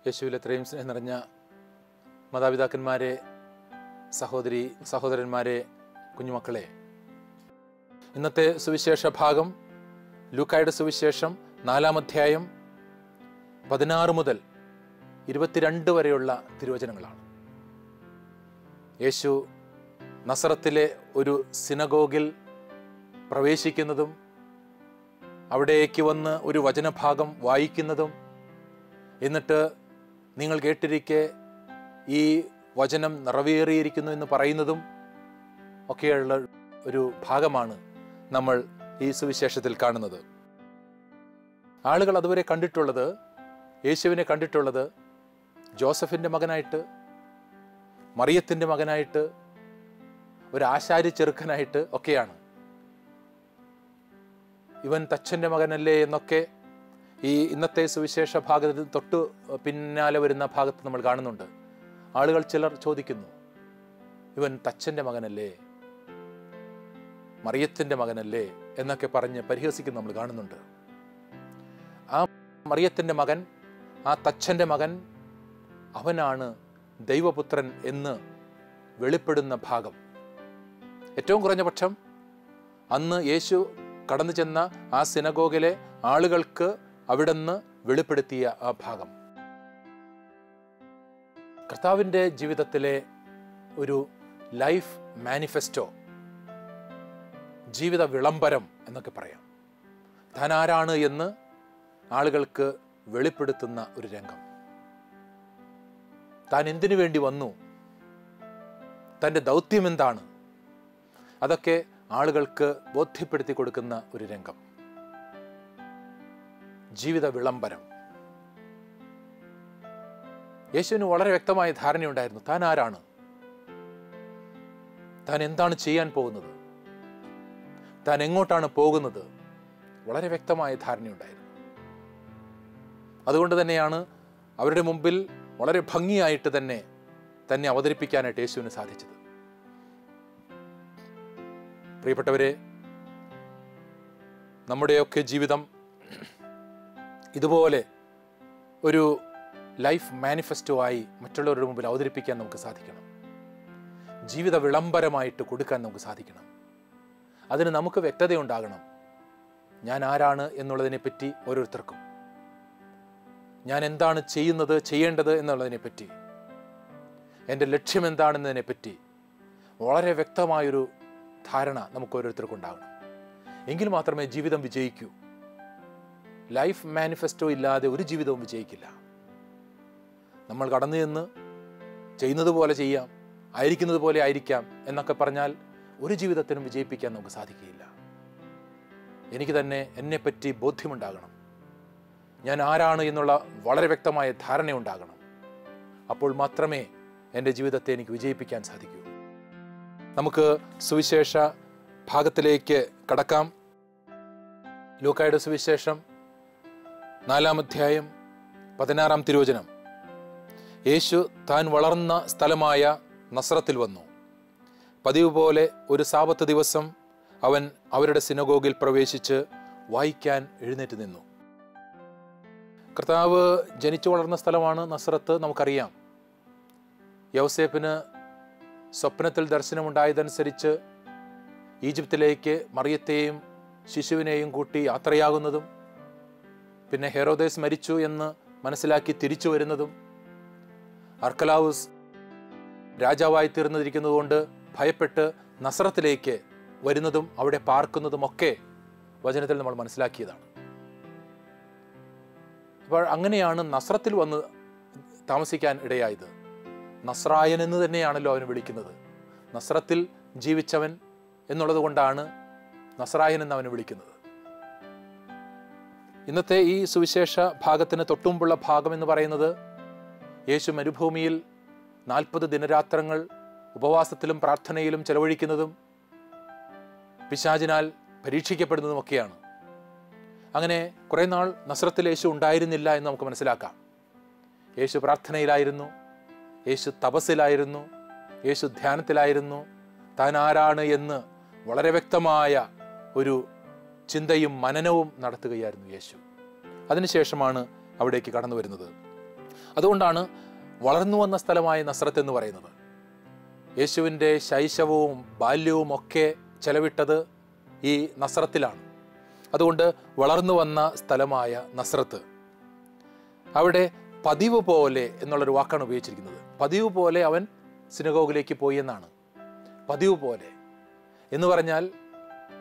യേശുവിൽ എത്രയും സ്നേഹം നിറഞ്ഞ മാതാപിതാക്കന്മാരെ, സഹോദരന്മാരെ, കുഞ്ഞുമക്കളെ, ഇന്നത്തെ സുവിശേഷ ഭാഗം ലൂക്കായുടെ സുവിശേഷം 4-ാം അധ്യായം 16 മുതൽ 22 വരെയുള്ള തിരുവചനങ്ങളാണ്. യേശു നസറത്തിലെ ഒരു സിനഗോഗിൽ പ്രവേശിക്കുന്നതും അവിടേക്ക് വന്ന് ഒരു വചനഭാഗം വായിക്കുന്നതും, എന്നിട്ട് നിങ്ങൾ കേട്ടിരിക്കെ ഈ വചനം നിറവേറിയിരിക്കുന്നു എന്ന് പറയുന്നതും ഒക്കെയുള്ള ഒരു ഭാഗമാണ് നമ്മൾ ഈ സുവിശേഷത്തിൽ കാണുന്നത്. ആളുകൾ അതുവരെ കണ്ടിട്ടുള്ളത്, യേശുവിനെ കണ്ടിട്ടുള്ളത് ജോസഫിൻ്റെ മകനായിട്ട്, മറിയത്തിൻ്റെ മകനായിട്ട്, ഒരു ആശാരി ചെറുക്കനായിട്ട് ഒക്കെയാണ്. ഇവൻ തച്ചൻ്റെ മകനല്ലേ എന്നൊക്കെ ഈ ഇന്നത്തെ സുവിശേഷ ഭാഗത്ത് തൊട്ടു പിന്നാലെ വരുന്ന ഭാഗത്ത് നമ്മൾ കാണുന്നുണ്ട്. ആളുകൾ ചിലർ ചോദിക്കുന്നു, ഇവൻ തച്ചൻ്റെ മകനല്ലേ, മറിയത്തിൻ്റെ മകനല്ലേ എന്നൊക്കെ പറഞ്ഞ് പരിഹസിക്കുന്ന നമ്മൾ കാണുന്നുണ്ട്. ആ മറിയത്തിൻ്റെ മകൻ, ആ തച്ചൻ്റെ മകൻ, അവനാണ് ദൈവപുത്രൻ എന്ന് വെളിപ്പെടുന്ന ഭാഗം. ഏറ്റവും കുറഞ്ഞ പക്ഷം അന്ന് യേശു കടന്നു ചെന്ന ആ സിനഗോഗിലെ ആളുകൾക്ക് അവിടുന്ന് വെളിപ്പെടുത്തിയ ആ ഭാഗം കർത്താവിൻ്റെ ജീവിതത്തിലെ ഒരു ലൈഫ് മാനിഫെസ്റ്റോ, ജീവിത വിളംബരം എന്നൊക്കെ പറയാം. താൻ ആരാണ് എന്ന് ആളുകൾക്ക് വെളിപ്പെടുത്തുന്ന ഒരു രംഗം. താൻ എന്തിനു വേണ്ടി വന്നു, തൻ്റെ ദൗത്യം എന്താണ്, അതൊക്കെ ആളുകൾക്ക് ബോധ്യപ്പെടുത്തി കൊടുക്കുന്ന ഒരു രംഗം. ജീവിത വിളംബരം. യേശുവിന് വളരെ വ്യക്തമായ ധാരണയുണ്ടായിരുന്നു. താൻ ആരാണ്, താൻ എന്താണ് ചെയ്യാൻ പോകുന്നത്, താൻ എങ്ങോട്ടാണ് പോകുന്നത്, വളരെ വ്യക്തമായ ധാരണയുണ്ടായിരുന്നു. അതുകൊണ്ട് തന്നെയാണ് അവരുടെ മുമ്പിൽ വളരെ ഭംഗിയായിട്ട് തന്നെ അവതരിപ്പിക്കാനായിട്ട് യേശുവിന് സാധിച്ചത്. പ്രിയപ്പെട്ടവരെ, നമ്മുടെയൊക്കെ ജീവിതം ഇതുപോലെ ഒരു ലൈഫ് മാനിഫെസ്റ്റോ ആയി മറ്റുള്ളവരുടെ മുമ്പിൽ അവതരിപ്പിക്കാൻ നമുക്ക് സാധിക്കണം. ജീവിത വിളംബരമായിട്ട് കൊടുക്കാൻ നമുക്ക് സാധിക്കണം. അതിന് നമുക്ക് വ്യക്തതയുണ്ടാകണം. ഞാൻ ആരാണ് എന്നുള്ളതിനെപ്പറ്റി ഓരോരുത്തർക്കും, ഞാൻ എന്താണ് ചെയ്യേണ്ടത് എന്നുള്ളതിനെപ്പറ്റി, എൻ്റെ ലക്ഷ്യം എന്താണെന്നതിനെപ്പറ്റി വളരെ വ്യക്തമായൊരു ധാരണ നമുക്ക് ഓരോരുത്തർക്കും ഉണ്ടാകണം. എങ്കിൽ മാത്രമേ ജീവിതം വിജയിക്കൂ. ലൈഫ് മാനിഫെസ്റ്റോ ഇല്ലാതെ ഒരു ജീവിതവും വിജയിക്കില്ല. നമ്മൾ കടന്നു ചെന്ന് ചെയ്യുന്നത് പോലെ ചെയ്യാം, ആയിരിക്കുന്നത് പോലെ ആയിരിക്കാം എന്നൊക്കെ പറഞ്ഞാൽ ഒരു ജീവിതത്തിനും വിജയിപ്പിക്കാൻ നമുക്ക് സാധിക്കുകയില്ല. എനിക്ക് തന്നെ എന്നെപ്പറ്റി ബോധ്യമുണ്ടാകണം. ഞാൻ ആരാണ് എന്നുള്ള വളരെ വ്യക്തമായ ധാരണയുണ്ടാകണം. അപ്പോൾ മാത്രമേ എൻ്റെ ജീവിതത്തെ എനിക്ക് വിജയിപ്പിക്കാൻ സാധിക്കൂ. നമുക്ക് സുവിശേഷ ഭാഗത്തിലേക്ക് കടക്കാം. ലൂക്കായുടെ സുവിശേഷം 4-ാം അധ്യായം 16-ാം തിരുവചനം. യേശു താൻ വളർന്ന സ്ഥലമായ നസ്രത്തിൽ വന്നു. പതിവ് പോലെ ഒരു സാബത്ത് ദിവസം അവൻ അവരുടെ സിനഗോഗിൽ പ്രവേശിച്ച് വായിക്കാൻ എഴുന്നേറ്റ് നിന്നു. കർത്താവ് ജനിച്ചു വളർന്ന സ്ഥലമാണ് നസ്രത്ത്, നമുക്കറിയാം. യൗസേപ്പിന് സ്വപ്നത്തിൽ ദർശനമുണ്ടായതനുസരിച്ച് ഈജിപ്തിലേക്ക് മറിയത്തെയും ശിശുവിനെയും കൂട്ടി യാത്രയാകുന്നതും, പിന്നെ ഹെരോദേസ് മരിച്ചു എന്ന് മനസ്സിലാക്കി തിരിച്ചു വരുന്നതും, അർക്കലാവുസ് രാജാവായി തീർന്നിരിക്കുന്നതുകൊണ്ട് ഭയപ്പെട്ട് നസ്രത്തിലേക്ക് വരുന്നതും അവിടെ പാർക്കുന്നതുമൊക്കെ വചനത്തിൽ നമ്മൾ മനസ്സിലാക്കിയതാണ്. അപ്പോൾ അങ്ങനെയാണ് നസ്രത്തിൽ വന്ന് താമസിക്കാൻ ഇടയായത്. നസ്രായൻ എന്ന് തന്നെയാണല്ലോ അവന് വിളിക്കുന്നത്. നസ്രത്തിൽ ജീവിച്ചവൻ എന്നുള്ളത് കൊണ്ടാണ് നസ്രായൻ എന്ന് അവന് വിളിക്കുന്നത്. ഇന്നത്തെ ഈ സുവിശേഷ ഭാഗത്തിന് തൊട്ടുമുമ്പുള്ള ഭാഗം എന്ന് പറയുന്നത് യേശു മരുഭൂമിയിൽ 40 ദിനരാത്രങ്ങൾ ഉപവാസത്തിലും പ്രാർത്ഥനയിലും ചെലവഴിക്കുന്നതും പിശാചിനാൽ പരീക്ഷിക്കപ്പെടുന്നതുമൊക്കെയാണ്. അങ്ങനെ കുറേ നാൾ നസ്രത്തിൽ യേശു ഉണ്ടായിരുന്നില്ല എന്ന് നമുക്ക് മനസ്സിലാക്കാം. യേശു പ്രാർത്ഥനയിലായിരുന്നു, യേശു തപസ്സിലായിരുന്നു, യേശു ധ്യാനത്തിലായിരുന്നു. താൻ ആരാണ് എന്ന് വളരെ വ്യക്തമായ ഒരു ചിന്തയും മനനവും നടത്തുകയായിരുന്നു യേശു. അതിനുശേഷമാണ് അവിടേക്ക് കടന്നു വരുന്നത്. അതുകൊണ്ടാണ് വളർന്നു വന്ന സ്ഥലമായ നസ്രത്ത് എന്ന് പറയുന്നത്. യേശുവിൻ്റെ ശൈശവവും ബാല്യവും ഒക്കെ ചെലവിട്ടത് ഈ നസ്രത്തിലാണ്. അതുകൊണ്ട് വളർന്നു വന്ന സ്ഥലമായ നസ്രത്ത്. അവിടെ പതിവ് പോലെ എന്നുള്ളൊരു വാക്കാണ് ഉപയോഗിച്ചിരിക്കുന്നത്. പതിവ് പോലെ അവൻ സിനഗോഗിലേക്ക് പോയി എന്നാണ്. പതിവ് പോലെ എന്ന് പറഞ്ഞാൽ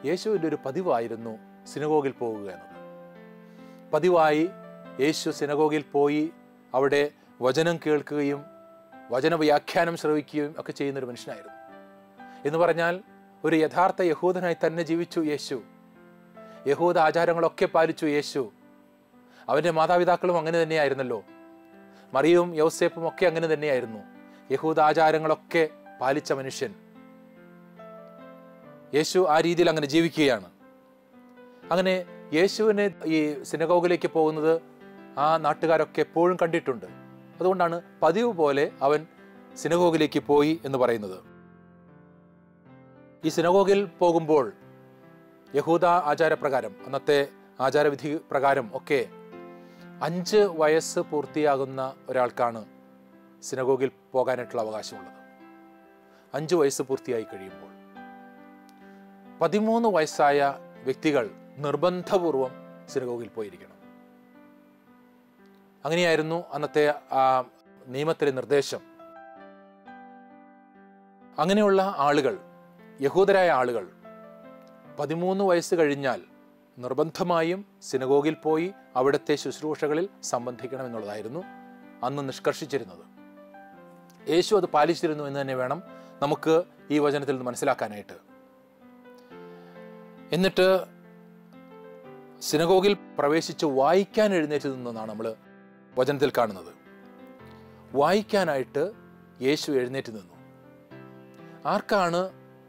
യേശുവിൻ്റെ ഒരു പതിവായിരുന്നു സിനഗോഗിൽ പോവുക എന്നത്. പതിവായി യേശു സിനഗോഗിൽ പോയി അവിടെ വചനം കേൾക്കുകയും വചനവ്യാഖ്യാനം ശ്രവിക്കുകയും ഒക്കെ ചെയ്യുന്നൊരു മനുഷ്യനായിരുന്നു. എന്ന് പറഞ്ഞാൽ ഒരു യഥാർത്ഥ യഹൂദനായി തന്നെ ജീവിച്ചു യേശു. യഹൂദ ആചാരങ്ങളൊക്കെ പാലിച്ചു യേശു. അവൻ്റെ മാതാപിതാക്കളും അങ്ങനെ തന്നെയായിരുന്നല്ലോ. മറിയവും യൗസേപ്പും ഒക്കെ അങ്ങനെ തന്നെയായിരുന്നു. യഹൂദ ആചാരങ്ങളൊക്കെ പാലിച്ച മനുഷ്യൻ. യേശു ആ രീതിയിൽ അങ്ങനെ ജീവിക്കുകയാണ്. അങ്ങനെ യേശുവിനെ ഈ സിനഗോഗിലേക്ക് പോകുന്നത് ആ നാട്ടുകാരൊക്കെ എപ്പോഴും കണ്ടിട്ടുണ്ട്. അതുകൊണ്ടാണ് പതിവ് പോലെ അവൻ സിനഗോഗിലേക്ക് പോയി എന്ന് പറയുന്നത്. ഈ സിനഗോഗിൽ പോകുമ്പോൾ യഹൂദ ആചാരപ്രകാരം, അന്നത്തെ ആചാരവിധി പ്രകാരം ഒക്കെ 5 വയസ്സ് പൂർത്തിയാകുന്ന ഒരാൾക്കാണ് സിനഗോഗിൽ പോകാനായിട്ടുള്ള അവകാശമുള്ളത്. 5 വയസ്സ് പൂർത്തിയായി കഴിയുമ്പോൾ 13 വയസ്സായ വ്യക്തികൾ നിർബന്ധപൂർവം സിനഗോഗിൽ പോയിരിക്കണം. അങ്ങനെയായിരുന്നു അന്നത്തെ ആ നിയമത്തിലെ നിർദ്ദേശം. അങ്ങനെയുള്ള ആളുകൾ, യഹൂദരായ ആളുകൾ 13 വയസ്സ് കഴിഞ്ഞാൽ നിർബന്ധമായും സിനഗോഗിൽ പോയി അവിടുത്തെ ശുശ്രൂഷകളിൽ സംബന്ധിക്കണം എന്നുള്ളതായിരുന്നു അന്ന് നിഷ്കർഷിച്ചിരുന്നത്. യേശു അത് പാലിച്ചിരുന്നു എന്ന് തന്നെ വേണം നമുക്ക് ഈ വചനത്തിൽ നിന്ന് മനസ്സിലാക്കാനായിട്ട്. എന്നിട്ട് സിനഗോഗിൽ പ്രവേശിച്ച് വായിക്കാൻ എഴുന്നേറ്റ് നിന്നാണ് നമ്മൾ വചനത്തിൽ കാണുന്നത്. വായിക്കാനായിട്ട് യേശു എഴുന്നേറ്റ് നിന്നു. ആർക്കാണ്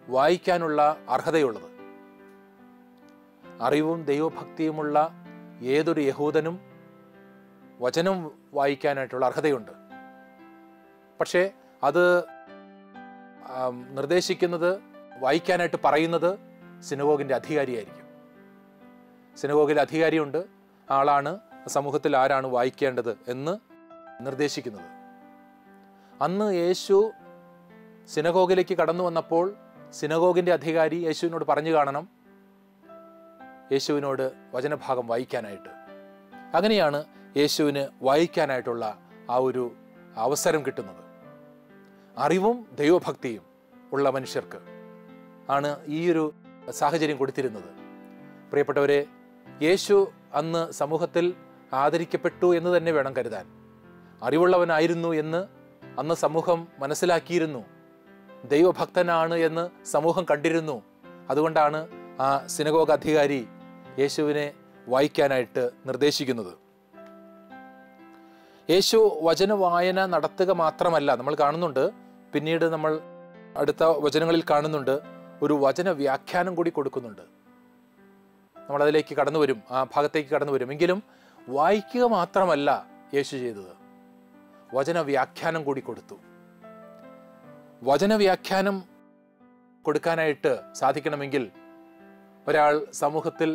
വായിക്കാനുള്ള അർഹതയുള്ളത്? അറിവും ദൈവഭക്തിയുമുള്ള ഏതൊരു യഹൂദനും വചനം വായിക്കാനായിട്ടുള്ള അർഹതയുണ്ട്. പക്ഷേ അത് നിർദ്ദേശിക്കുന്നത്, വായിക്കാനായിട്ട് പറയുന്നത് സിനഗോഗിൻ്റെ അധികാരിയായിരിക്കും. സിനഗോഗിൽ അധികാരിയുണ്ട്. ആളാണ് സമൂഹത്തിൽ ആരാണ് വായിക്കേണ്ടത് എന്ന് നിർദ്ദേശിക്കുന്നത്. അന്ന് യേശു സിനഗോഗിലേക്ക് കടന്നു വന്നപ്പോൾ സിനഗോഗിൻ്റെ അധികാരി യേശുവിനോട് പറഞ്ഞു കാണണം യേശുവിനോട് വചനഭാഗം വായിക്കാനായിട്ട്. അങ്ങനെയാണ് യേശുവിന് വായിക്കാനായിട്ടുള്ള ആ ഒരു അവസരം കിട്ടുന്നത്. അറിവും ദൈവഭക്തിയും ഉള്ള മനുഷ്യർക്ക് ആണ് ഈ ഒരു സാഹചര്യം കൊടുത്തിരുന്നത്. പ്രിയപ്പെട്ടവരെ, യേശു അന്ന് സമൂഹത്തിൽ ആദരിക്കപ്പെട്ടു എന്ന് തന്നെ വേണം കരുതാൻ. അറിവുള്ളവനായിരുന്നു എന്ന് അന്ന് സമൂഹം മനസ്സിലാക്കിയിരുന്നു. ദൈവഭക്തനാണ് എന്ന് സമൂഹം കണ്ടിരുന്നു. അതുകൊണ്ടാണ് ആ സിനഗോഗ് അധികാരി യേശുവിനെ വായിക്കാനായിട്ട് നിർദ്ദേശിക്കുന്നത്. യേശു വചന വായന നടത്തുക മാത്രമല്ല, നമ്മൾ കാണുന്നുണ്ട്, പിന്നീട് നമ്മൾ അടുത്ത വചനങ്ങളിൽ കാണുന്നുണ്ട്, ഒരു വചന വ്യാഖ്യാനം കൂടി കൊടുക്കുന്നുണ്ട്. നമ്മളതിലേക്ക് കടന്നു വരും, ആ ഭാഗത്തേക്ക് കടന്നു വരും. എങ്കിലും വായിക്കുക മാത്രമല്ല യേശു ചെയ്തത്, വചന വ്യാഖ്യാനം കൂടി കൊടുത്തു. വചന വ്യാഖ്യാനം കൊടുക്കാനായിട്ട് സാധിക്കണമെങ്കിൽ ഒരാൾ സമൂഹത്തിൽ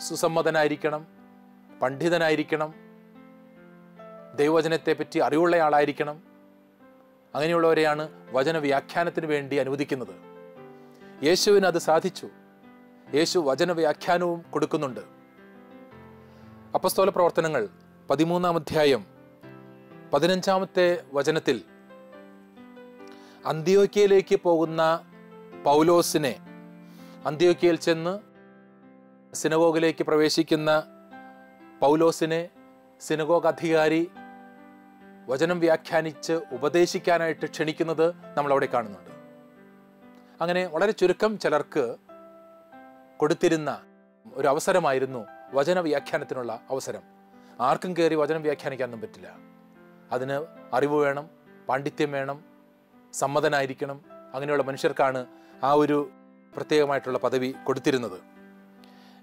സുസമ്മതനായിരിക്കണം, പണ്ഡിതനായിരിക്കണം, ദൈവവചനത്തെപ്പറ്റി അറിവുള്ളയാളായിരിക്കണം. അങ്ങനെയുള്ളവരെയാണ് വചന വ്യാഖ്യാനത്തിന് വേണ്ടി അനുവദിക്കുന്നത്. യേശുവിന് അത് സാധിച്ചു. യേശു വചന വ്യാഖ്യാനവും കൊടുക്കുന്നുണ്ട്. അപ്പസ്തോല പ്രവർത്തനങ്ങൾ 13-ാം അധ്യായം 15-ാമത്തെ വചനത്തിൽ അന്ത്യോക്യയിലേക്ക് പോകുന്ന പൗലോസിനെ, അന്ത്യോക്യയിൽ ചെന്ന് സിനഗോഗിലേക്ക് പ്രവേശിക്കുന്ന പൗലോസിനെ സിനഗോഗ് അധികാരി വചനം വ്യാഖ്യാനിച്ച് ഉപദേശിക്കാനായിട്ട് ക്ഷണിക്കുന്നത് നമ്മളവിടെ കാണുന്നുണ്ട്. അങ്ങനെ വളരെ ചുരുക്കം ചിലർക്ക് കൊടുത്തിരുന്ന ഒരു അവസരമായിരുന്നു വചന വ്യാഖ്യാനത്തിനുള്ള അവസരം. ആർക്കും കയറി വചനം വ്യാഖ്യാനിക്കാനൊന്നും പറ്റില്ല. അതിന് അറിവ് വേണം, പാണ്ഡിത്യം വേണം, സമ്മതനായിരിക്കണം. അങ്ങനെയുള്ള മനുഷ്യർക്കാണ് ആ ഒരു പ്രത്യേകമായിട്ടുള്ള പദവി കൊടുത്തിരുന്നത്.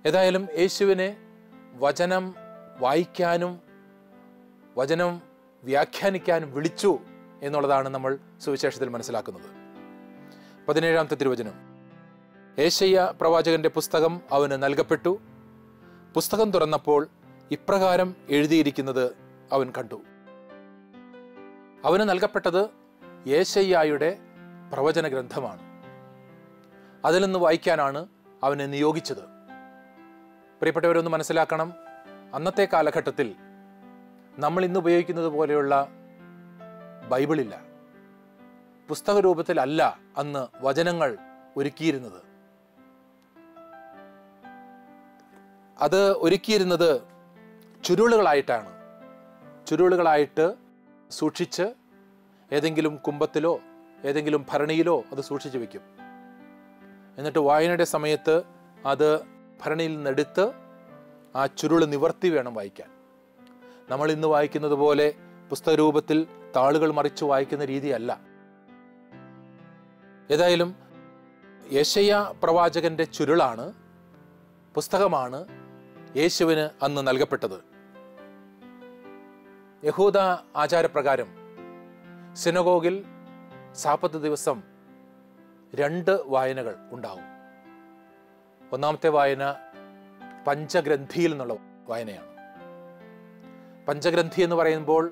ഏതായാലും യേശുവിനെ വചനം വായിക്കാനും വചനം വ്യാഖ്യാനിക്കാനും വിളിച്ചു എന്നുള്ളതാണ് നമ്മൾ സുവിശേഷത്തിൽ മനസ്സിലാക്കുന്നത്. 17-ാമത്തെ തിരുവചനം, യേശയ്യ പ്രവാചകന്റെ പുസ്തകം അവന് നൽകപ്പെട്ടു. പുസ്തകം തുറന്നപ്പോൾ ഇപ്രകാരം എഴുതിയിരിക്കുന്നത് അവൻ കണ്ടു. അവന് നൽകപ്പെട്ടത് യേശയ്യായുടെ പ്രവചന ഗ്രന്ഥമാണ്. അതിൽ നിന്ന് വായിക്കാനാണ് അവനെ നിയോഗിച്ചത്. പ്രിയപ്പെട്ടവരൊന്ന് മനസ്സിലാക്കണം, അന്നത്തെ കാലഘട്ടത്തിൽ നമ്മൾ ഇന്ന് ഉപയോഗിക്കുന്നത് പോലെയുള്ള ബൈബിളില്ല. പുസ്തക രൂപത്തിലല്ല അന്ന് വചനങ്ങൾ ഒരുക്കിയിരുന്നത്. അത് ഒരുക്കിയിരുന്നത് ചുരുളുകളായിട്ടാണ്. ചുരുളുകളായിട്ട് സൂക്ഷിച്ച് ഏതെങ്കിലും കുംഭത്തിലോ ഏതെങ്കിലും ഭരണിയിലോ അത് സൂക്ഷിച്ചു വയ്ക്കും. എന്നിട്ട് വായനയുടെ സമയത്ത് അത് ഭരണിയിൽ നിന്നെടുത്ത് ആ ചുരുള് നിവർത്തി വേണം വായിക്കാൻ. നമ്മൾ ഇന്ന് വായിക്കുന്നത് പോലെ പുസ്തക രൂപത്തിൽ താളുകൾ മറിച്ച് വായിക്കുന്ന രീതിയല്ല. ഏതായാലും യെശയ്യാ പ്രവാചകന്റെ ചുരുളാണ്, പുസ്തകമാണ് യേശുവിന് അന്ന് നൽകപ്പെട്ടത്. യഹൂദ ആചാരപ്രകാരം സിനഗോഗിൽ സാബത്ത് ദിവസം 2 വായനകൾ ഉണ്ടാവും. ഒന്നാമത്തെ വായന പഞ്ചഗ്രന്ഥിയിൽ നിന്നുള്ള വായനയാണ്. പഞ്ചഗ്രന്ഥി എന്ന് പറയുമ്പോൾ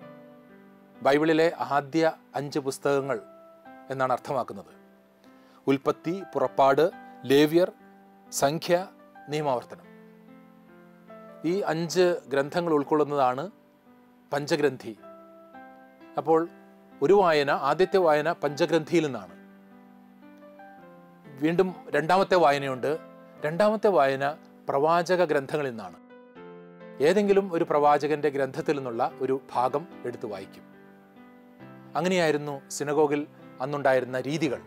ബൈബിളിലെ ആദ്യ 5 പുസ്തകങ്ങൾ എന്നാണ് അർത്ഥമാക്കുന്നത്. ഉൽപ്പത്തി, പുറപ്പാട്, ലേവ്യർ, സംഖ്യ, നിയമാവർത്തനം. ഈ 5 ഗ്രന്ഥങ്ങൾ ഉൾക്കൊള്ളുന്നതാണ് പഞ്ചഗ്രന്ഥി. അപ്പോൾ ഒരു വായന, ആദ്യത്തെ വായന പഞ്ചഗ്രന്ഥിയിൽ നിന്നാണ്. വീണ്ടും രണ്ടാമത്തെ വായനയുണ്ട്. രണ്ടാമത്തെ വായന പ്രവാചക ഗ്രന്ഥങ്ങളിൽ നിന്നാണ്. ഏതെങ്കിലും ഒരു പ്രവാചകന്റെ ഗ്രന്ഥത്തിൽ നിന്നുള്ള ഒരു ഭാഗം എടുത്തു വായിക്കും. അങ്ങനെയായിരുന്നു സിനഗോഗിൽ അന്നുണ്ടായിരുന്ന രീതികൾ.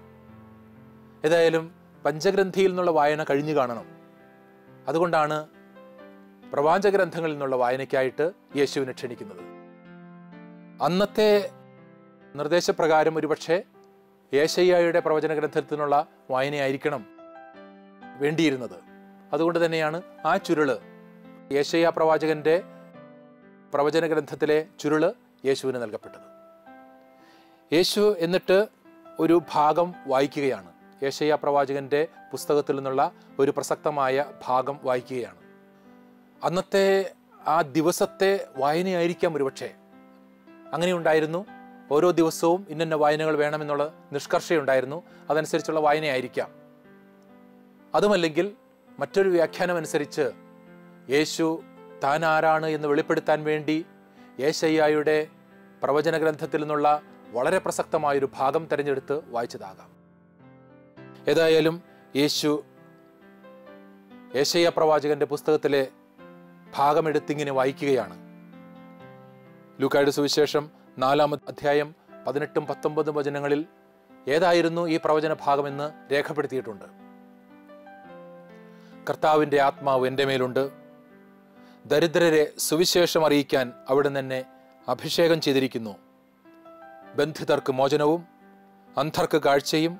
ഏതായാലും പഞ്ചഗ്രന്ഥിയിൽ നിന്നുള്ള വായന കഴിഞ്ഞു കാണണം. അതുകൊണ്ടാണ് പ്രവാചക ഗ്രന്ഥങ്ങളിൽ നിന്നുള്ള വായനയ്ക്കായിട്ട് യേശുവിനെ ക്ഷണിക്കുന്നത്. അന്നത്തെ നിർദ്ദേശപ്രകാരം ഒരുപക്ഷെ യേശയ്യായുടെ പ്രവചന ഗ്രന്ഥത്തിൽ നിന്നുള്ള വായനയായിരിക്കണം വേണ്ടിയിരുന്നത്. അതുകൊണ്ട് തന്നെയാണ് ആ ചുരുള്, യേശയ്യാ പ്രവാചകന്റെ പ്രവചന ഗ്രന്ഥത്തിലെ ചുരുള് യേശുവിന് നൽകപ്പെട്ടത്. യേശു എന്നിട്ട് ഒരു ഭാഗം വായിക്കുകയാണ്. യേശയ്യാ പ്രവാചകന്റെ പുസ്തകത്തിൽ നിന്നുള്ള ഒരു പ്രസക്തമായ ഭാഗം വായിക്കുകയാണ്. അന്നത്തെ ആ ദിവസത്തെ വായനയായിരിക്കാം ഒരുപക്ഷെ. അങ്ങനെ ഉണ്ടായിരുന്നു. ഓരോ ദിവസവും ഇന്ന വായനകൾ വേണമെന്നുള്ള നിഷ്കർഷയുണ്ടായിരുന്നു. അതനുസരിച്ചുള്ള വായനയായിരിക്കാം. അതുമല്ലെങ്കിൽ മറ്റൊരു വ്യാഖ്യാനം അനുസരിച്ച് യേശു താൻ ആരാണ് എന്ന് വെളിപ്പെടുത്താൻ വേണ്ടി യേശയ്യായുടെ പ്രവചന ഗ്രന്ഥത്തിൽ നിന്നുള്ള വളരെ പ്രസക്തമായൊരു ഭാഗം തിരഞ്ഞെടുത്ത് വായിച്ചതാകാം. ഏതായാലും യേശു യേശയ്യാ പ്രവാചകന്റെ പുസ്തകത്തിലെ ഭാഗമെടുത്തിങ്ങനെ വായിക്കുകയാണ്. ലൂക്കായുടെ സുവിശേഷം 4-ാം അധ്യായം 18-19 വചനങ്ങളിൽ ഏതായിരുന്നു ഈ പ്രവചന ഭാഗമെന്ന് രേഖപ്പെടുത്തിയിട്ടുണ്ട്. കർത്താവിൻ്റെ ആത്മാവ് എൻ്റെ മേലുണ്ട്, ദരിദ്രരെ സുവിശേഷം അറിയിക്കാൻ അവിടുന്ന് എന്നെ അഭിഷേകം ചെയ്തിരിക്കുന്നു. ബന്ധിതർക്ക് മോചനവും അന്ധർക്ക് കാഴ്ചയും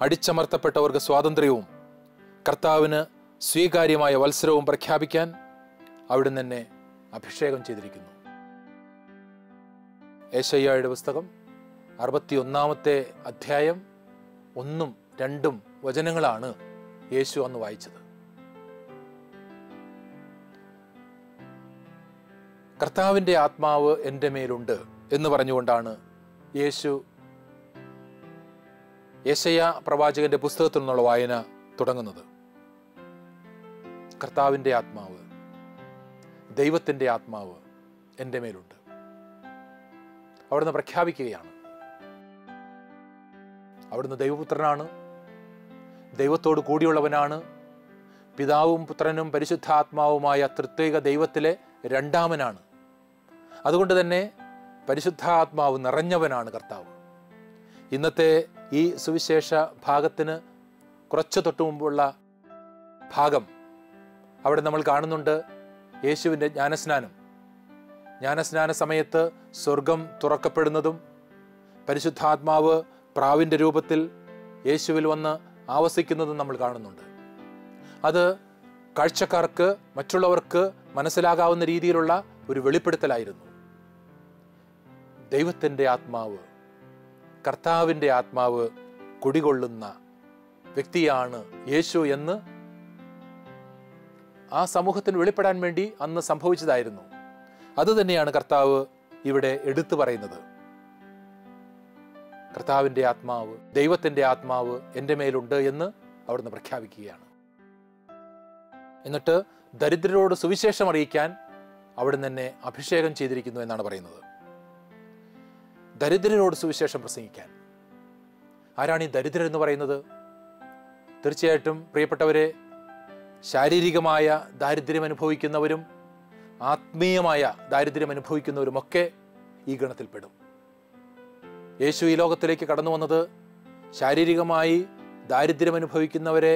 അടിച്ചമർത്തപ്പെട്ടവർക്ക് സ്വാതന്ത്ര്യവും കർത്താവിന് സ്വീകാര്യമായ വത്സരവും പ്രഖ്യാപിക്കാൻ അവിടുന്ന് എന്നെ അഭിഷേകം ചെയ്തിരിക്കുന്നു. യേശയ്യായുടെ പുസ്തകം 61-ാമത്തെ അധ്യായം 1-2 വചനങ്ങളാണ് യേശു അന്ന് വായിച്ചത്. കർത്താവിൻ്റെ ആത്മാവ് എൻ്റെ മേലുണ്ട് എന്ന് പറഞ്ഞുകൊണ്ടാണ് യേശു യെശയ്യാ പ്രവാചകന്റെ പുസ്തകത്തിൽ നിന്നുള്ള വായന തുടങ്ങുന്നത്. കർത്താവിൻ്റെ ആത്മാവ്, ദൈവത്തിൻ്റെ ആത്മാവ് എൻ്റെ മേലുണ്ട്. അവിടുന്ന് പ്രഖ്യാപിക്കുകയാണ്. അവിടുന്ന് ദൈവപുത്രനാണ്, ദൈവത്തോട് കൂടിയുള്ളവനാണ്, പിതാവും പുത്രനും പരിശുദ്ധാത്മാവുമായ ത്രിത്വൈക ദൈവത്തിലെ രണ്ടാമനാണ്. അതുകൊണ്ട് തന്നെ പരിശുദ്ധാത്മാവ് നിറഞ്ഞവനാണ് കർത്താവ്. ഇന്നത്തെ ഈ സുവിശേഷ ഭാഗത്തിന് കുറച്ച് തൊട്ടു മുമ്പുള്ള ഭാഗം അവിടെ നമ്മൾ കാണുന്നുണ്ട് യേശുവിൻ്റെ ജ്ഞാനസ്നാനം. ജ്ഞാനസ്നാന സമയത്ത് സ്വർഗം തുറക്കപ്പെടുന്നതും പരിശുദ്ധാത്മാവ് പ്രാവിൻ്റെ രൂപത്തിൽ യേശുവിൽ വന്ന് ആവസിക്കുന്നതും നമ്മൾ കാണുന്നുണ്ട്. അത് കാഴ്ചക്കാർക്ക്, മറ്റുള്ളവർക്ക് മനസ്സിലാകാവുന്ന രീതിയിലുള്ള ഒരു വെളിപ്പെടുത്തലായിരുന്നു. ദൈവത്തിൻ്റെ ആത്മാവ്, കർത്താവിൻ്റെ ആത്മാവ് കുടികൊള്ളുന്ന വ്യക്തിയാണ് യേശു എന്ന് ആ സമൂഹത്തിന് വെളിപ്പെടാൻ വേണ്ടി അന്ന് സംഭവിച്ചതായിരുന്നു. അതുതന്നെയാണ് കർത്താവ് ഇവിടെ എടുത്തു പറയുന്നത്. കർത്താവിൻ്റെ ആത്മാവ്, ദൈവത്തിൻ്റെ ആത്മാവ് എൻ്റെ മേലുണ്ട് എന്ന് അവിടുന്ന് പ്രഖ്യാപിക്കുകയാണ്. എന്നിട്ട് ദരിദ്രരോട് സുവിശേഷം അറിയിക്കാൻ അവിടുന്ന് എന്നെ അഭിഷേകം ചെയ്തിരിക്കുന്നു എന്നാണ് പറയുന്നത്. ദരിദ്രരോട് സുവിശേഷം പ്രസംഗിക്കാൻ. ആരാണ് ഈ ദരിദ്രരെന്ന് പറയുന്നത്? തീർച്ചയായിട്ടും പ്രിയപ്പെട്ടവരെ, ശാരീരികമായ ദാരിദ്ര്യം അനുഭവിക്കുന്നവരും ആത്മീയമായ ദാരിദ്ര്യം അനുഭവിക്കുന്നവരുമൊക്കെ ഈ ഗണത്തിൽപ്പെടും. യേശു ഈ ലോകത്തിലേക്ക് കടന്നു വന്നത് ശാരീരികമായി ദാരിദ്ര്യം അനുഭവിക്കുന്നവരെ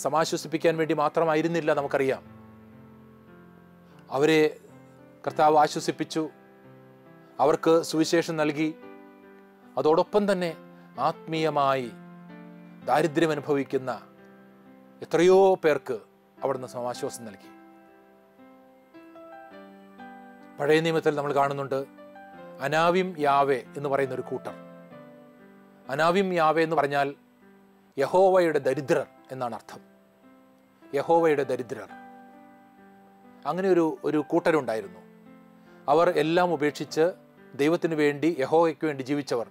സമാശ്വസിപ്പിക്കാൻ വേണ്ടി മാത്രമായിരുന്നില്ല. നമുക്കറിയാം, അവരെ കർത്താവ് ആശ്വസിപ്പിച്ചു, അവർക്ക് സുവിശേഷം നൽകി. അതോടൊപ്പം തന്നെ ആത്മീയമായി ദാരിദ്ര്യം അനുഭവിക്കുന്ന എത്രയോ പേർക്ക് അവിടുന്ന് സമാശ്വാസം നൽകി. പഴയ നിയമത്തിൽ നമ്മൾ കാണുന്നുണ്ട് അനാവിം യാവേ എന്ന് പറയുന്ന ഒരു കൂട്ടർ. അനാവിം യാവേ എന്ന് പറഞ്ഞാൽ യഹോവയുടെ ദരിദ്രർ എന്നാണ് അർത്ഥം. യഹോവയുടെ ദരിദ്രർ. അങ്ങനെ ഒരു കൂട്ടരുണ്ടായിരുന്നു. അവർ എല്ലാം ഉപേക്ഷിച്ച് ദൈവത്തിന് വേണ്ടി, യഹോവയ്ക്ക് വേണ്ടി ജീവിച്ചവർ,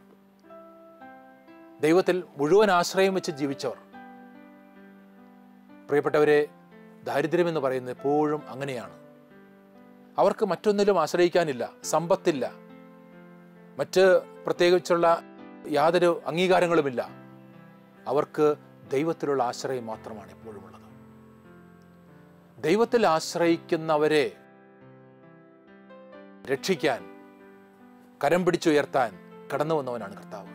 ദൈവത്തിൽ മുഴുവൻ ആശ്രയം വെച്ച് ജീവിച്ചവർ. പ്രിയപ്പെട്ടവരെ, ദാരിദ്ര്യം എന്ന് പറയുന്നത് എപ്പോഴും അങ്ങനെയാണ്. അവർക്ക് മറ്റൊന്നിലും ആശ്രയിക്കാനില്ല, സമ്പത്തില്ല, മറ്റ് പ്രത്യേകിച്ചുള്ള യാതൊരു അംഗീകാരങ്ങളുമില്ല. അവർക്ക് ദൈവത്തിലുള്ള ആശ്രയം മാത്രമാണ് എപ്പോഴും ഉള്ളത്. ദൈവത്തിൽ ആശ്രയിക്കുന്നവരെ രക്ഷിക്കാൻ, കരം പിടിച്ചുയർത്താൻ കടന്നു വന്നവനാണ് കർത്താവ്.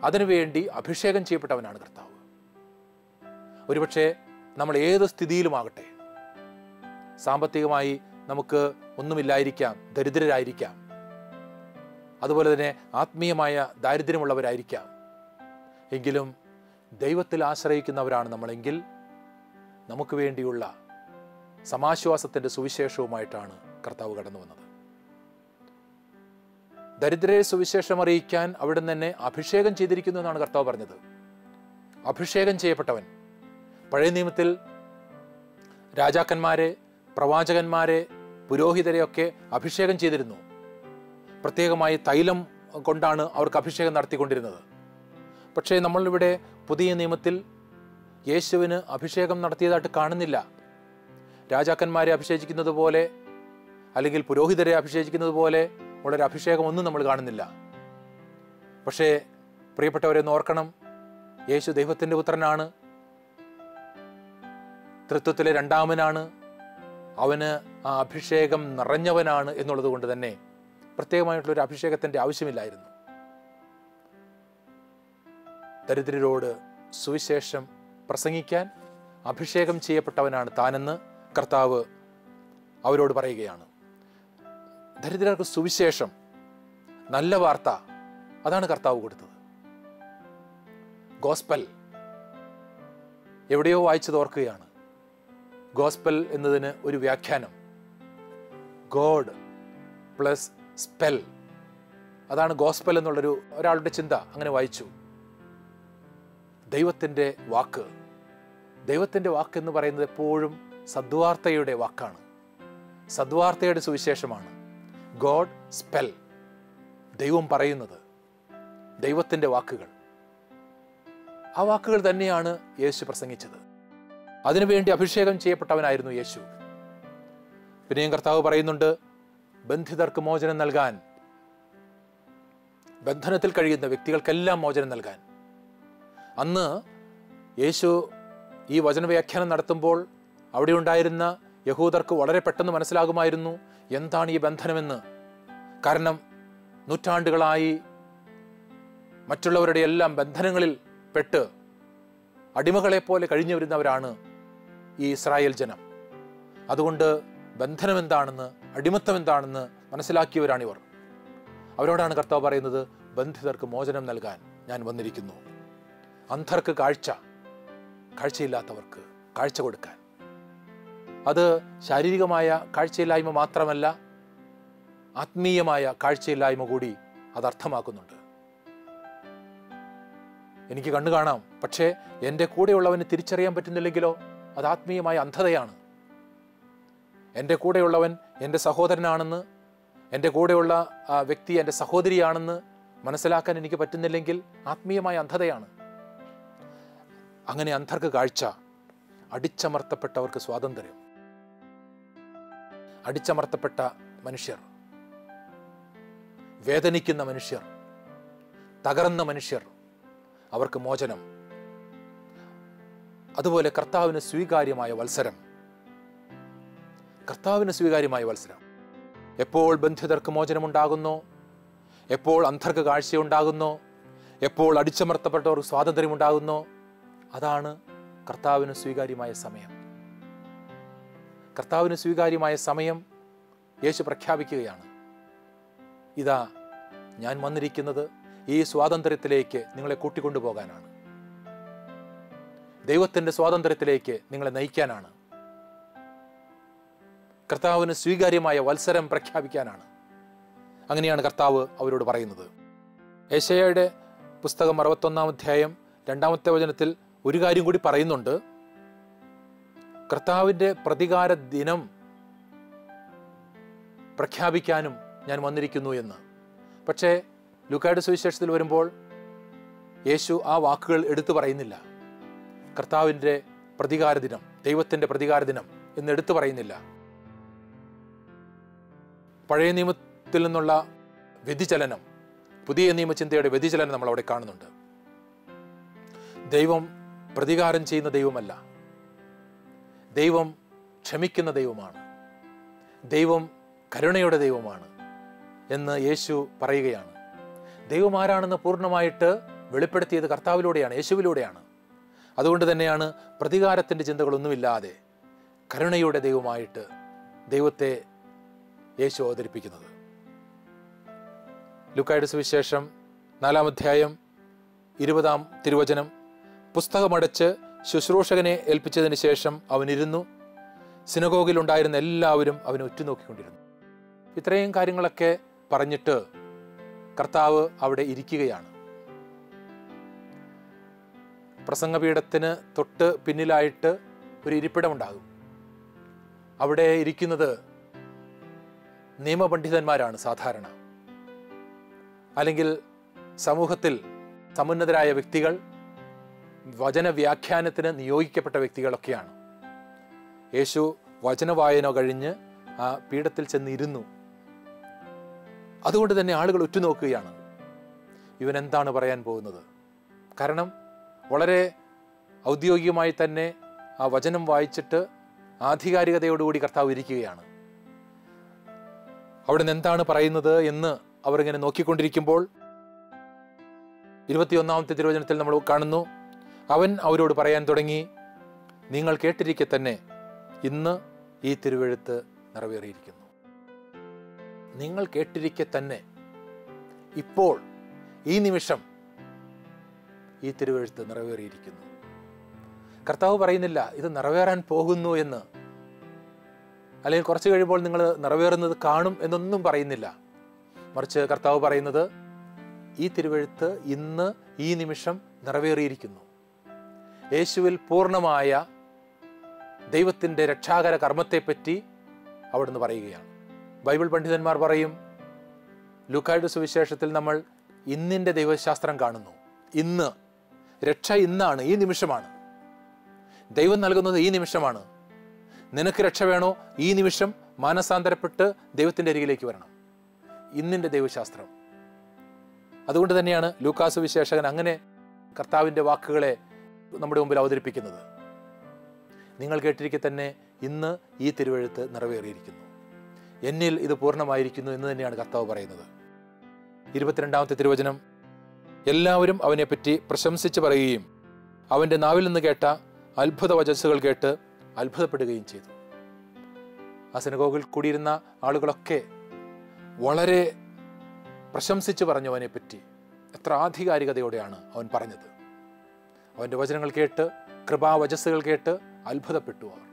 അതിനുവേണ്ടി അഭിഷേകം ചെയ്യപ്പെട്ടവനാണ് കർത്താവ്. ഒരുപക്ഷെ നമ്മൾ ഏത് സ്ഥിതിയിലുമാകട്ടെ, സാമ്പത്തികമായി നമുക്ക് ഒന്നുമില്ലായിരിക്കാം, ദരിദ്രരായിരിക്കാം, അതുപോലെ തന്നെ ആത്മീയമായ ദാരിദ്ര്യമുള്ളവരായിരിക്കാം. എങ്കിലും ദൈവത്തിൽ ആശ്രയിക്കുന്നവരാണ് നമ്മളെങ്കിൽ നമുക്ക് വേണ്ടിയുള്ള സമാശ്വാസത്തിൻ്റെ സുവിശേഷവുമായിട്ടാണ് കർത്താവ് കടന്നു വന്നത്. ദരിദ്രരെ സുവിശേഷം അറിയിക്കാൻ അവിടുന്ന് തന്നെ അഭിഷേകം ചെയ്തിരിക്കുന്നു എന്നാണ് കർത്താവ് പറഞ്ഞത്. അഭിഷേകം ചെയ്യപ്പെട്ടവൻ. പഴയ നിയമത്തിൽ രാജാക്കന്മാരെ, പ്രവാചകന്മാരെ, പുരോഹിതരെയൊക്കെ അഭിഷേകം ചെയ്തിരുന്നു. പ്രത്യേകമായി തൈലം കൊണ്ടാണ് അവർക്ക് അഭിഷേകം നടത്തിക്കൊണ്ടിരുന്നത്. പക്ഷേ നമ്മളിവിടെ പുതിയ നിയമത്തിൽ യേശുവിന് അഭിഷേകം നടത്തിയതായിട്ട് കാണുന്നില്ല. രാജാക്കന്മാരെ അഭിഷേചിക്കുന്നത് പോലെ അല്ലെങ്കിൽ പുരോഹിതരെ അഭിഷേചിക്കുന്നത് പോലെ ഉള്ളൊരു അഭിഷേകം ഒന്നും നമ്മൾ കാണുന്നില്ല. പക്ഷേ പ്രിയപ്പെട്ടവരെ, ഓർക്കണം, യേശു ദൈവത്തിൻ്റെ പുത്രനാണ്, തൃത്വത്തിലെ രണ്ടാമനാണ്, അവന് ആ അഭിഷേകം നിറഞ്ഞവനാണ് എന്നുള്ളത് കൊണ്ട് തന്നെ പ്രത്യേകമായിട്ടുള്ളൊരു അഭിഷേകത്തിൻ്റെ ആവശ്യമില്ലായിരുന്നു. ദരിദ്രരോട് സുവിശേഷം പ്രസംഗിക്കാൻ അഭിഷേകം ചെയ്യപ്പെട്ടവനാണ് താനെന്ന് കർത്താവ് അവരോട് പറയുകയാണ്. ദരിദ്രർക്ക് സുവിശേഷം, നല്ല വാർത്ത, അതാണ് കർത്താവ് കൊടുത്തത്. ഗോസ്പൽ എവിടെയോ വായിച്ചത് ഓർക്കുകയാണ്. ഗോസ്പൽ എന്നതിന് ഒരു വ്യാഖ്യാനം ഗോഡ് പ്ലസ് സ്പെൽ, അതാണ് ഗോസ്പൽ എന്നുള്ളൊരു ഒരാളുടെ ചിന്ത. അങ്ങനെ വായിച്ചു. ദൈവത്തിൻ്റെ വാക്ക്. ദൈവത്തിൻ്റെ വാക്ക് എന്ന് പറയുന്നത് എപ്പോഴും സദ്വാർത്തയുടെ വാക്കാണ്, സദ്വാർത്തയുടെ സുവിശേഷമാണ്. ഗോഡ് സ്പെൽ, ദൈവം പറയുന്നത്, ദൈവത്തിൻ്റെ വാക്കുകൾ. ആ വാക്കുകൾ തന്നെയാണ് യേശു പ്രസംഗിച്ചത്. അതിനുവേണ്ടി അഭിഷേകം ചെയ്യപ്പെട്ടവനായിരുന്നു യേശു. പിന്നെയും കർത്താവ് പറയുന്നുണ്ട്, ബന്ധിതർക്ക് മോചനം നൽകാൻ, ബന്ധനത്തിൽ കഴിയുന്ന വ്യക്തികൾക്കെല്ലാം മോചനം നൽകാൻ. അന്ന് യേശു ഈ വചനവ്യാഖ്യാനം നടത്തുമ്പോൾ അവിടെ ഉണ്ടായിരുന്ന യഹൂദർക്ക് വളരെ പെട്ടെന്ന് മനസ്സിലാകുമായിരുന്നു എന്താണ് ഈ ബന്ധനമെന്ന്. കാരണം നൂറ്റാണ്ടുകളായി മറ്റുള്ളവരുടെ എല്ലാം ബന്ധനങ്ങളിൽ പെട്ട് അടിമകളെപ്പോലെ കഴിഞ്ഞു വരുന്നവരാണ് ഈ ഇസ്രായേൽ ജനം. അതുകൊണ്ട് ബന്ധനം എന്താണെന്ന്, അടിമത്തം എന്താണെന്ന് മനസ്സിലാക്കിയവരാണിവർ. അവരോടാണ് കർത്താവ് പറയുന്നത്, ബന്ധിതർക്ക് മോചനം നൽകാൻ ഞാൻ വന്നിരിക്കുന്നു. അന്ധർക്ക് കാഴ്ച, കാഴ്ചയില്ലാത്തവർക്ക് കാഴ്ച കൊടുക്കാൻ. അത് ശാരീരികമായ കാഴ്ചയില്ലായ്മ മാത്രമല്ല, ആത്മീയമായ കാഴ്ചയില്ലായ്മ കൂടി അത് അർത്ഥമാക്കുന്നുണ്ട്. എനിക്ക് കണ്ണു കാണാം, പക്ഷേ എൻ്റെ കൂടെയുള്ളവന് തിരിച്ചറിയാൻ പറ്റുന്നില്ലെങ്കിലോ അത് ആത്മീയമായ അന്ധതയാണ്. എൻ്റെ കൂടെയുള്ളവൻ എൻ്റെ സഹോദരനാണെന്ന്, എൻ്റെ കൂടെയുള്ള വ്യക്തി എൻ്റെ സഹോദരിയാണെന്ന് മനസ്സിലാക്കാൻ എനിക്ക് പറ്റുന്നില്ലെങ്കിൽ ആത്മീയമായ അന്ധതയാണ്. അങ്ങനെ അന്ധർക്ക് കാഴ്ച, അടിച്ചമർത്തപ്പെട്ടവർക്ക് സ്വാതന്ത്ര്യം, അടിച്ചമർത്തപ്പെട്ട മനുഷ്യർ, വേദനിക്കുന്ന മനുഷ്യർ, തകർന്ന മനുഷ്യർ, അവർക്ക് മോചനം. അതുപോലെ കർത്താവിന് സ്വീകാര്യമായ വത്സരം, കർത്താവിന് സ്വീകാര്യമായ വത്സരം. എപ്പോൾ ബന്ധിതർക്ക് മോചനമുണ്ടാകുന്നോ, എപ്പോൾ അന്ധർക്ക് കാഴ്ചയുണ്ടാകുന്നോ, എപ്പോൾ അടിച്ചമർത്തപ്പെട്ടവർക്ക് സ്വാതന്ത്ര്യമുണ്ടാകുന്നോ, അതാണ് കർത്താവിന് സ്വീകാര്യമായ സമയം. കർത്താവിന് സ്വീകാര്യമായ സമയം യേശു പ്രഖ്യാപിക്കുകയാണ്. ഇതാ ഞാൻ വന്നിരിക്കുന്നത് ഈ സ്വാതന്ത്ര്യത്തിലേക്ക് നിങ്ങളെ കൂട്ടിക്കൊണ്ടുപോകാനാണ്, ദൈവത്തിൻ്റെ സ്വാതന്ത്ര്യത്തിലേക്ക് നിങ്ങളെ നയിക്കാനാണ്, കർത്താവിന് സ്വീകാര്യമായ വത്സരം പ്രഖ്യാപിക്കാനാണ്. അങ്ങനെയാണ് കർത്താവ് അവരോട് പറയുന്നത്. യെശയ്യായുടെ പുസ്തകം 61-ാം അധ്യായം 2-ാമത്തെ വചനത്തിൽ ഒരു കാര്യം കൂടി പറയുന്നുണ്ട്. കർത്താവിൻ്റെ പ്രതികാര ദിനം പ്രഖ്യാപിക്കാനും ഞാൻ വന്നിരിക്കുന്നു എന്ന്. പക്ഷേ ലൂക്കായുടെ സുവിശേഷത്തിൽ വരുമ്പോൾ യേശു ആ വാക്കുകൾ എടുത്തു പറയുന്നില്ല. കർത്താവിൻ്റെ പ്രതികാര ദിനം, ദൈവത്തിൻ്റെ പ്രതികാര ദിനം എന്ന് എടുത്തു പറയുന്നില്ല. പഴയ നിയമത്തിൽ നിന്നുള്ള വ്യതിചലനം, പുതിയ നിയമചിന്തയുടെ വ്യതിചലനം നമ്മൾ അവിടെ കാണുന്നുണ്ട്. ദൈവം പ്രതികാരം ചെയ്യുന്ന ദൈവമല്ല, ദൈവം ക്ഷമിക്കുന്ന ദൈവമാണ്, ദൈവം കരുണയുടെ ദൈവമാണ് എന്ന് യേശു പറയുകയാണ്. ദൈവം ആരാണെന്ന് പൂർണ്ണമായിട്ട് വെളിപ്പെടുത്തിയത് കർത്താവിലൂടെയാണ്, യേശുവിലൂടെയാണ്. അതുകൊണ്ട് തന്നെയാണ് പ്രതികാരത്തിൻ്റെ ചിന്തകളൊന്നുമില്ലാതെ കരുണയുടെ ദൈവമായിട്ട് ദൈവത്തെ യേശു അവതരിപ്പിക്കുന്നത്. ലൂക്കായുടെ സുവിശേഷം 4-ാം അധ്യായം 20-ാം തിരുവചനം, പുസ്തകമടച്ച് ശുശ്രൂഷകനെ ഏൽപ്പിച്ചതിന് ശേഷം അവനിരുന്നു. സിനഗോഗിലുണ്ടായിരുന്ന എല്ലാവരും അവനെ ഉറ്റുനോക്കിക്കൊണ്ടിരുന്നു. ഇത്രയും കാര്യങ്ങളൊക്കെ പറഞ്ഞിട്ട് കർത്താവ് അവിടെ ഇരിക്കുകയാണ്. പ്രസംഗപീഠത്തിന് തൊട്ട് പിന്നിലായിട്ട് ഒരു ഇരിപ്പിടമുണ്ടാകും. അവിടെ ഇരിക്കുന്നത് നിയമപണ്ഡിതന്മാരാണ് സാധാരണ, അല്ലെങ്കിൽ സമൂഹത്തിൽ സമുന്നതരായ വ്യക്തികൾ, വചനവ്യാഖ്യാനത്തിന് നിയോഗിക്കപ്പെട്ട വ്യക്തികളൊക്കെയാണ്. യേശു വചനവായന കഴിഞ്ഞ് ആ പീഠത്തിൽ ചെന്നിരുന്നു. അതുകൊണ്ട് തന്നെ ആളുകൾ ഉറ്റുനോക്കുകയാണ്, ഇവൻ എന്താണ് പറയാൻ പോകുന്നത്. കാരണം വളരെ ഔദ്യോഗികമായി തന്നെ ആ വചനം വായിച്ചിട്ട് ആധികാരികതയോടുകൂടി കർത്താവ് ഇരിക്കുകയാണ്. അവിടെ നിന്ന് എന്താണ് പറയുന്നത് എന്ന് അവരിങ്ങനെ നോക്കിക്കൊണ്ടിരിക്കുമ്പോൾ 21-ാമത്തെ തിരുവചനത്തിൽ നമ്മൾ കാണുന്നു, അവൻ അവരോട് പറയാൻ തുടങ്ങി, നിങ്ങൾ കേട്ടിരിക്കെ തന്നെ ഇന്ന് ഈ തിരുവെഴുത്ത് നിറവേറിയിരിക്കുന്നു. നിങ്ങൾ കേട്ടിരിക്കെ തന്നെ, ഇപ്പോൾ ഈ നിമിഷം ഈ തിരുവെഴുത്ത് നിറവേറിയിരിക്കുന്നു. കർത്താവ് പറയുന്നില്ല ഇത് നിറവേറാൻ പോകുന്നു എന്ന്, അല്ലെങ്കിൽ കുറച്ച് കഴിയുമ്പോൾ നിങ്ങൾ നിറവേറുന്നത് കാണും എന്നൊന്നും പറയുന്നില്ല. മറിച്ച് കർത്താവ് പറയുന്നത് ഈ തിരുവെഴുത്ത് ഇന്ന് ഈ നിമിഷം നിറവേറിയിരിക്കുന്നു. യേശുവിൽ പൂർണ്ണമായ ദൈവത്തിൻ്റെ രക്ഷാകര കർമ്മത്തെപ്പറ്റി അവിടുന്ന് പറയുകയാണ്. ബൈബിൾ പണ്ഡിതന്മാർ പറയും, ലൂക്കായുടെ സുവിശേഷത്തിൽ നമ്മൾ ഇന്നിൻ്റെ ദൈവശാസ്ത്രം കാണുന്നു. ഇന്ന് രക്ഷ ഇന്നാണ്, ഈ നിമിഷമാണ്. ദൈവം നൽകുന്നത് ഈ നിമിഷമാണ്. നിനക്ക് രക്ഷ വേണോ, ഈ നിമിഷം മാനസാന്തരപ്പെട്ട് ദൈവത്തിൻ്റെ അരികിലേക്ക് വരണം. ഇന്നിൻ്റെ ദൈവശാസ്ത്രം. അതുകൊണ്ട് തന്നെയാണ് ലൂക്കാ സുവിശേഷകൻ അങ്ങനെ കർത്താവിൻ്റെ വാക്കുകളെ നമ്മുടെ മുമ്പിൽ അവതരിപ്പിക്കുന്നത്. നിങ്ങൾ കേട്ടിരിക്കെ തന്നെ ഇന്ന് ഈ തിരുവെഴുത്ത് നിറവേറിയിരിക്കുന്നു, എന്നിൽ ഇത് പൂർണ്ണമായിരിക്കുന്നു എന്ന് തന്നെയാണ് കർത്താവ് പറയുന്നത്. 22-ാമത്തെ തിരുവചനം, എല്ലാവരും അവനെപ്പറ്റി പ്രശംസിച്ച് പറയുകയും അവൻ്റെ നാവിൽ നിന്ന് കേട്ട അത്ഭുത വചസ്സുകൾ കേട്ട് അത്ഭുതപ്പെടുകയും ചെയ്തു. ആ സിനഗോഗിൽ കൂടിയിരുന്ന ആളുകളൊക്കെ വളരെ പ്രശംസിച്ച് പറഞ്ഞു അവനെപ്പറ്റി. എത്ര ആധികാരികതയോടെയാണ് അവൻ പറഞ്ഞത്. അവൻ്റെ വചനങ്ങൾ കേട്ട്, കൃപാവചസ്സുകൾ കേട്ട് അത്ഭുതപ്പെട്ടു അവർ.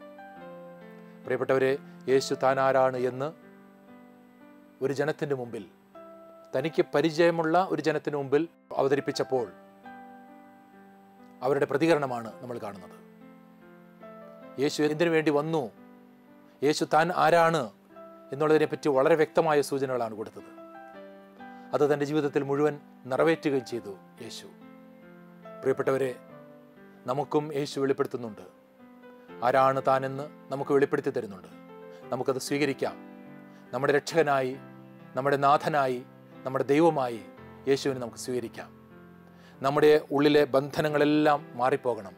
പ്രിയപ്പെട്ടവരെ, യേശു താൻ ആരാണ് എന്ന് ഒരു ജനത്തിൻ്റെ മുമ്പിൽ, തനിക്ക് പരിചയമുള്ള ഒരു ജനത്തിന് മുമ്പിൽ അവതരിപ്പിച്ചപ്പോൾ അവരുടെ പ്രതികരണമാണ് നമ്മൾ കാണുന്നത്. യേശു എന്തിനു വേണ്ടി വന്നു, യേശു താൻ ആരാണ് എന്നുള്ളതിനെപ്പറ്റി വളരെ വ്യക്തമായ സൂചനകളാണ് കൊടുത്തത്. അത് തൻ്റെ ജീവിതത്തിൽ മുഴുവൻ നിറവേറ്റുകയും ചെയ്തു യേശു. പ്രിയപ്പെട്ടവരെ, നമുക്കും യേശു വെളിപ്പെടുത്തുന്നുണ്ട്. ആരാണ് താനെന്ന് നമുക്ക് വെളിപ്പെടുത്തി തരുന്നുണ്ട്. നമുക്കത് സ്വീകരിക്കാം. നമ്മുടെ രക്ഷകനായി, നമ്മുടെ നാഥനായി, നമ്മുടെ ദൈവമായി യേശുവിനെ നമുക്ക് സ്വീകരിക്കാം. നമ്മുടെ ഉള്ളിലെ ബന്ധനങ്ങളെല്ലാം മാറിപ്പോകണം.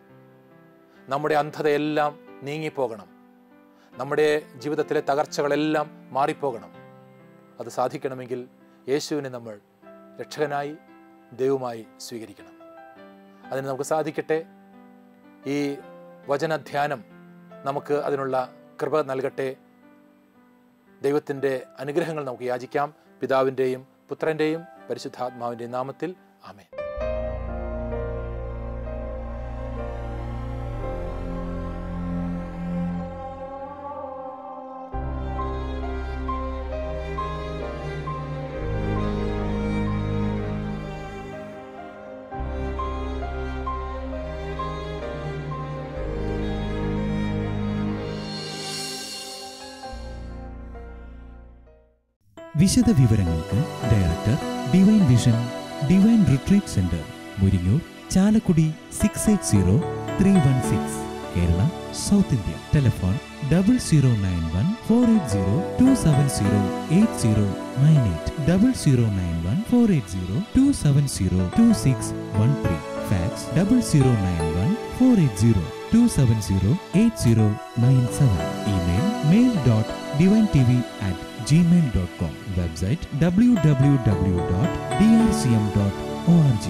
നമ്മുടെ അന്ധതയെല്ലാം നീങ്ങിപ്പോകണം. നമ്മുടെ ജീവിതത്തിലെ തകർച്ചകളെല്ലാം മാറിപ്പോകണം. അത് സാധിക്കണമെങ്കിൽ യേശുവിനെ നമ്മൾ രക്ഷകനായി, ദൈവമായി സ്വീകരിക്കണം. അതിന് നമുക്ക് സാധിക്കട്ടെ. ഈ വചനധ്യാനം നമുക്ക് അതിനുള്ള കൃപ നൽകട്ടെ. ദൈവത്തിൻ്റെ അനുഗ്രഹങ്ങൾ നമുക്ക് യാചിക്കാം. പിതാവിൻ്റെയും പുത്രൻ്റെയും പരിശുദ്ധാത്മാവിൻ്റെയും നാമത്തിൽ. ആമേൻ. വിശദ വിവരങ്ങൾക്ക് director, divine vision, divine retreat centre, Muringoor, Chalakudy 680316, Kerala, south India. Telephone 0091-480-270-8098, 0091-480-270-2613. Fax 0091-480-270-8097. Email mail.divintv@gmail.com. Website www.drcm.org.